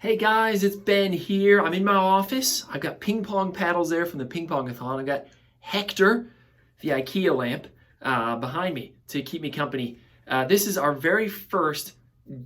Hey guys, it's Ben here. I'm in my office. I've got ping pong paddles there from the ping pong-a-thon. I've got Hector, the IKEA lamp, behind me to keep me company. This is our very first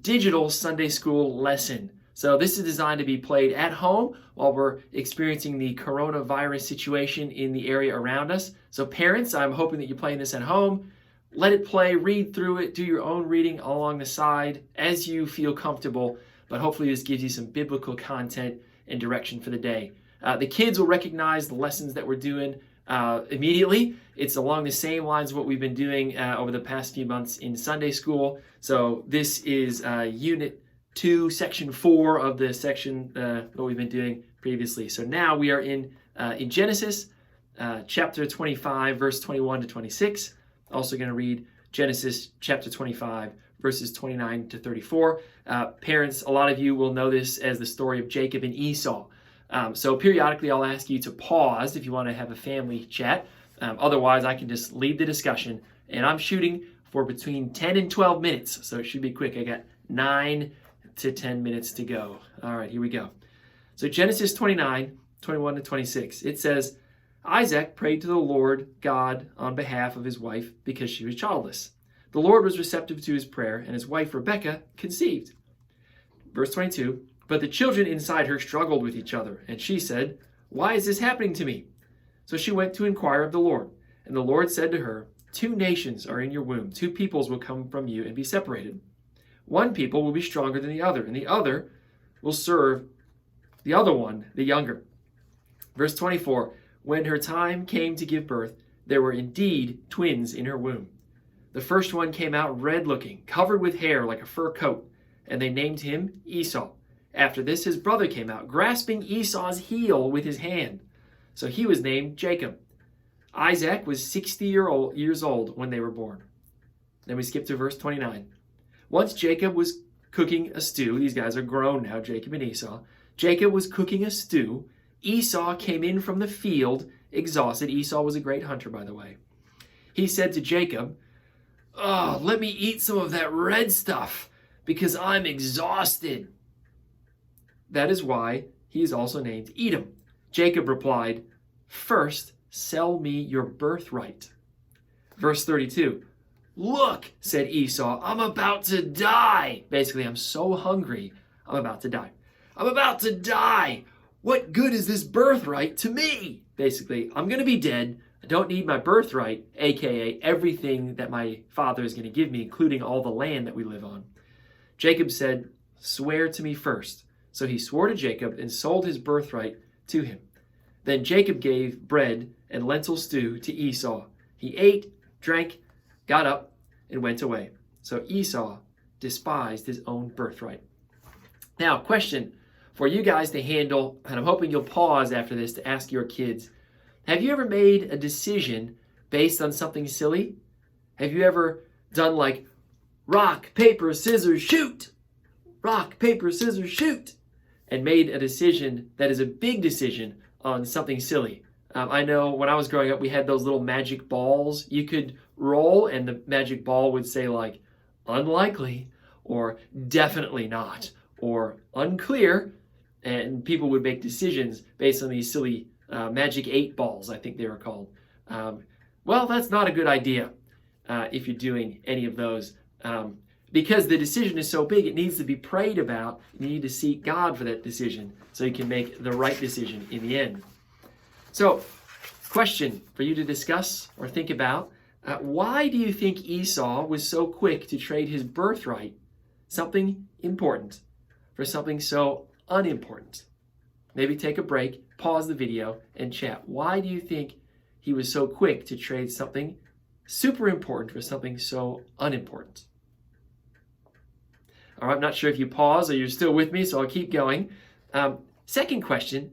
digital Sunday school lesson. So this is designed to be played at home while we're experiencing the coronavirus situation in the area around us. So parents, I'm hoping that you're playing this at home. Let it play, read through it, do your own reading along the side as you feel comfortable. But hopefully this gives you some biblical content and direction for the day. The kids will recognize the lessons that we're doing immediately. It's along the same lines of what we've been doing over the past few months in Sunday school. So this is Unit 2, Section 4 of the section what we've been doing previously. So now we are in Genesis chapter 25, verse 21 to 26. Also going to read Genesis chapter 25, verses 29 to 34. Parents, a lot of you will know this as the story of Jacob and Esau. So periodically I'll ask you to pause if you want to have a family chat. Otherwise, I can just lead the discussion. And I'm shooting for between 10 and 12 minutes, so it should be quick. I got 9 to 10 minutes to go. All right, here we go. So Genesis 29, 21 to 26. It says, Isaac prayed to the Lord God on behalf of his wife because she was childless. The Lord was receptive to his prayer, and his wife Rebekah conceived. Verse 22, but the children inside her struggled with each other, and she said, why is this happening to me? So she went to inquire of the Lord. And the Lord said to her, 2 nations are in your womb, 2 peoples will come from you and be separated. One people will be stronger than the other, and the other will serve the other one, the younger. Verse 24, when her time came to give birth, there were indeed twins in her womb. The first one came out red-looking, covered with hair like a fur coat, and they named him Esau. After this, his brother came out, grasping Esau's heel with his hand. So he was named Jacob. Isaac was 60 years old when they were born. Then we skip to verse 29. Once Jacob was cooking a stew. These guys are grown now, Jacob and Esau. Jacob was cooking a stew. Esau came in from the field, exhausted. Esau was a great hunter, by the way. He said to Jacob, oh, let me eat some of that red stuff because I'm exhausted. That is why he is also named Edom. Jacob replied, first, sell me your birthright. Verse 32, look, said Esau, I'm about to die. Basically, I'm so hungry, I'm about to die. I'm about to die. What good is this birthright to me? Basically, I'm going to be dead. I don't need my birthright, aka everything that my father is going to give me, including all the land that we live on. Jacob said, swear to me first. So he swore to Jacob and sold his birthright to him. Then Jacob gave bread and lentil stew to Esau. He ate, drank, got up, and went away. So Esau despised his own birthright. Now, question for you guys to handle, and I'm hoping you'll pause after this to ask your kids. Have you ever made a decision based on something silly? Have you ever done like rock, paper, scissors, shoot? Rock, paper, scissors, shoot. And made a decision that is a big decision on something silly. I know when I was growing up, we had those little magic balls you could roll, and the magic ball would say like, unlikely, or definitely not, or unclear, and people would make decisions based on these silly magic 8 balls, I think they were called. Well, that's not a good idea if you're doing any of those. Because the decision is so big, it needs to be prayed about. You need to seek God for that decision so you can make the right decision in the end. So, question for you to discuss or think about. Why do you think Esau was so quick to trade his birthright, something important, for something so unimportant? Maybe take a break, pause the video, and chat. Why do you think he was so quick to trade something super important for something so unimportant? All right, I'm not sure if you pause or you're still with me, so I'll keep going. Second question,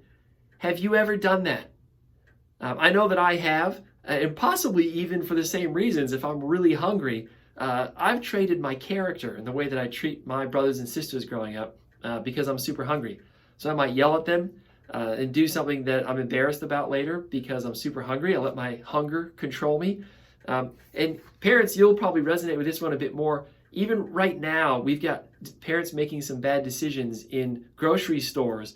have you ever done that? I know that I have, and possibly even for the same reasons. If I'm really hungry, I've traded my character and the way that I treat my brothers and sisters growing up because I'm super hungry. So I might yell at them and do something that I'm embarrassed about later because I'm super hungry. I let my hunger control me. And parents, you'll probably resonate with this one a bit more. Even right now, we've got parents making some bad decisions in grocery stores.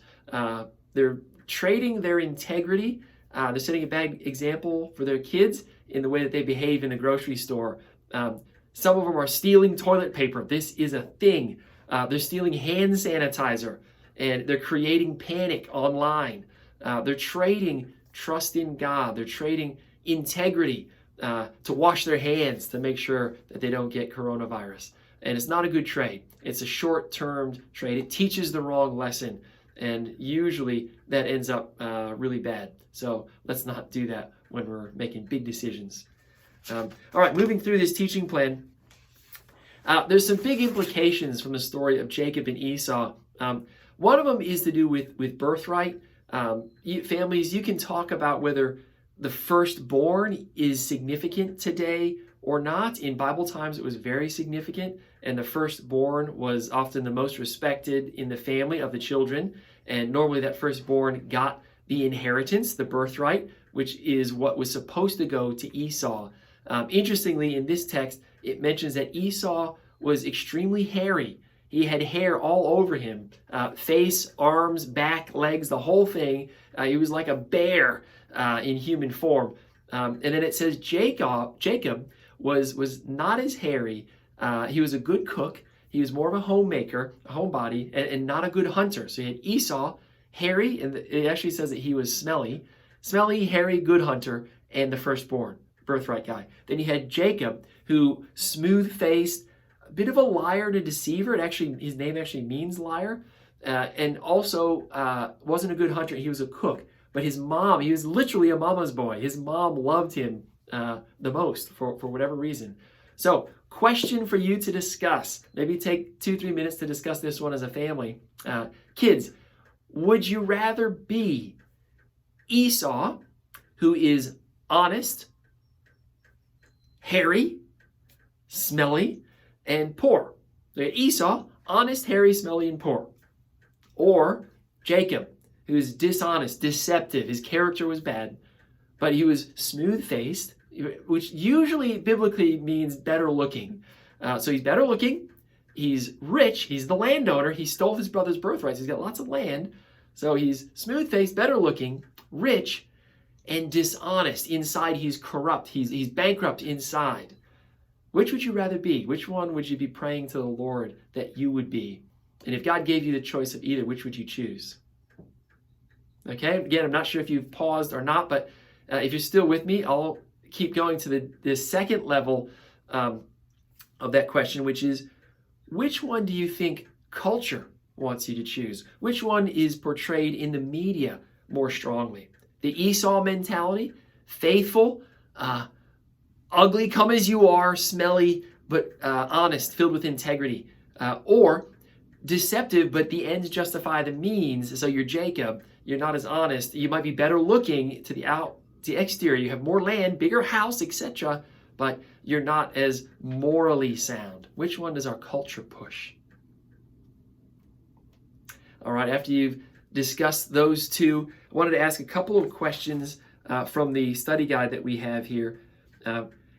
They're trading their integrity. They're setting a bad example for their kids in the way that they behave in a grocery store. Some of them are stealing toilet paper. This is a thing. They're stealing hand sanitizer, and they're creating panic online. They're trading trust in God. They're trading integrity to wash their hands to make sure that they don't get coronavirus. And it's not a good trade. It's a short-term trade. It teaches the wrong lesson, and usually that ends up really bad. So let's not do that when we're making big decisions. All right, moving through this teaching plan, there's some big implications from the story of Jacob and Esau. One of them is to do with birthright. Families, you can talk about whether the firstborn is significant today or not. In Bible times, it was very significant, and the firstborn was often the most respected in the family of the children. And normally that firstborn got the inheritance, the birthright, which is what was supposed to go to Esau. Interestingly, in this text, it mentions that Esau was extremely hairy. He had hair all over him, face, arms, back, legs, the whole thing. He was like a bear in human form. And then it says Jacob was not as hairy. He was a good cook. He was more of a homemaker, a homebody, and not a good hunter. So you had Esau, hairy, and it actually says that he was smelly, hairy, good hunter, and the firstborn, birthright guy. Then you had Jacob, who smooth-faced, a bit of a liar and a deceiver. His name actually means liar, and also wasn't a good hunter. He was a cook. But his mom, he was literally a mama's boy. His mom loved him the most for whatever reason. So, question for you to discuss. Maybe take 2-3 minutes to discuss this one as a family. Kids, would you rather be Esau, who is honest, hairy, smelly, and poor? Esau, honest, hairy, smelly, and poor. Or Jacob, who's dishonest, deceptive. His character was bad, but he was smooth-faced, which usually biblically means better looking. So he's better looking. He's rich. He's the landowner. He stole his brother's birthright. He's got lots of land. So he's smooth-faced, better looking, rich, and dishonest. Inside, he's corrupt. He's bankrupt inside. Which would you rather be? Which one would you be praying to the Lord that you would be? And if God gave you the choice of either, which would you choose? Okay, again, I'm not sure if you've paused or not, but if you're still with me, I'll keep going to the second level of that question, which is, which one do you think culture wants you to choose? Which one is portrayed in the media more strongly? The Esau mentality, faithful, ugly, come as you are, smelly, but honest, filled with integrity, or deceptive, but the ends justify the means. So you're Jacob, you're not as honest. You might be better looking to the exterior. You have more land, bigger house, etc., but you're not as morally sound. Which one does our culture push? All right, after you've discussed those two, I wanted to ask a couple of questions from the study guide that we have here.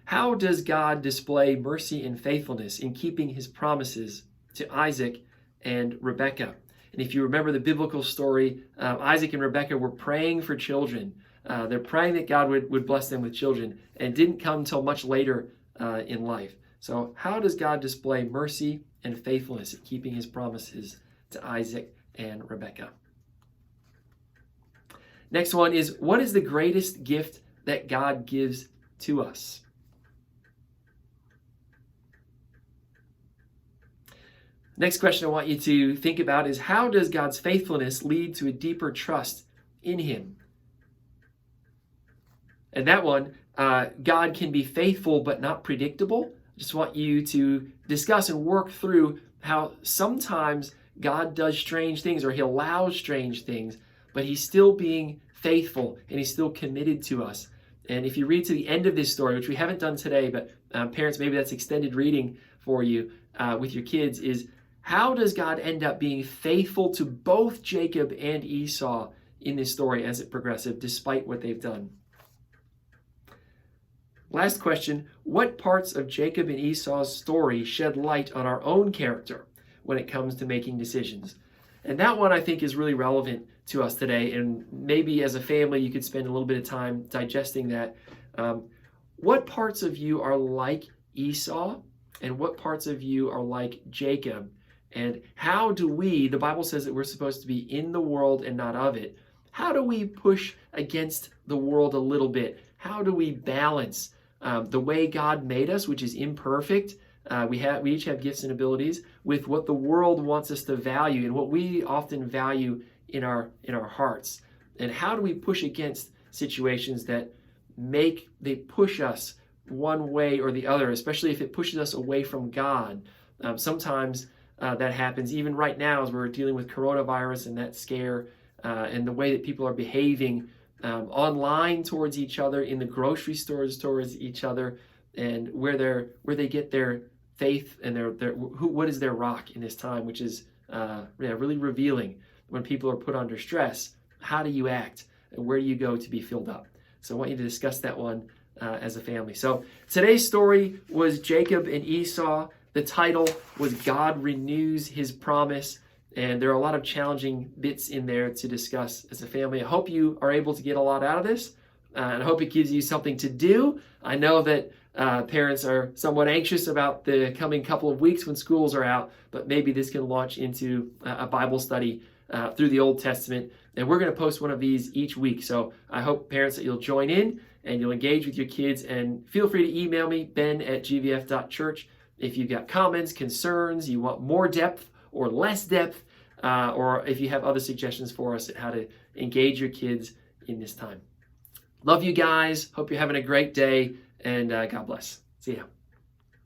How does God display mercy and faithfulness in keeping his promises to Isaac and Rebekah? And if you remember the biblical story, Isaac and Rebekah were praying for children. They're praying that God would bless them with children, and it didn't come until much later in life. So how does God display mercy and faithfulness in keeping his promises to Isaac and Rebekah? Next one is, what is the greatest gift that God gives to us? Next question I want you to think about is, how does God's faithfulness lead to a deeper trust in him? And that one, God can be faithful but not predictable. I just want you to discuss and work through how sometimes God does strange things, or he allows strange things, but he's still being faithful and he's still committed to us. And if you read to the end of this story, which we haven't done today, but parents, maybe that's extended reading for you with your kids, is how does God end up being faithful to both Jacob and Esau in this story as it progresses, despite what they've done? Last question, what parts of Jacob and Esau's story shed light on our own character when it comes to making decisions? And that one I think is really relevant to us today. And maybe as a family, you could spend a little bit of time digesting that. What parts of you are like Esau and what parts of you are like Jacob? And how do we, the Bible says that we're supposed to be in the world and not of it. How do we push against the world a little bit? How do we balance the way God made us, which is imperfect? We each have gifts and abilities, with what the world wants us to value and what we often value in our hearts. And how do we push against situations that they push us one way or the other, especially if it pushes us away from God? Sometimes that happens even right now as we're dealing with coronavirus and that scare and the way that people are behaving online towards each other, in the grocery stores towards each other, and where they get their faith and what is their rock in this time, which is really revealing. When people are put under stress, how do you act and where do you go to be filled up? So I want you to discuss that one as a family. So today's story was Jacob and Esau. The title was God Renews His Promise. And there are a lot of challenging bits in there to discuss as a family. I hope you are able to get a lot out of this. And I hope it gives you something to do. I know that parents are somewhat anxious about the coming couple of weeks when schools are out, but maybe this can launch into a Bible study through the Old Testament. And we're going to post one of these each week. So I hope, parents, that you'll join in and you'll engage with your kids. And feel free to email me, ben@gvf.church, if you've got comments, concerns, you want more depth or less depth, or if you have other suggestions for us at how to engage your kids in this time. Love you guys. Hope you're having a great day, and God bless. See ya.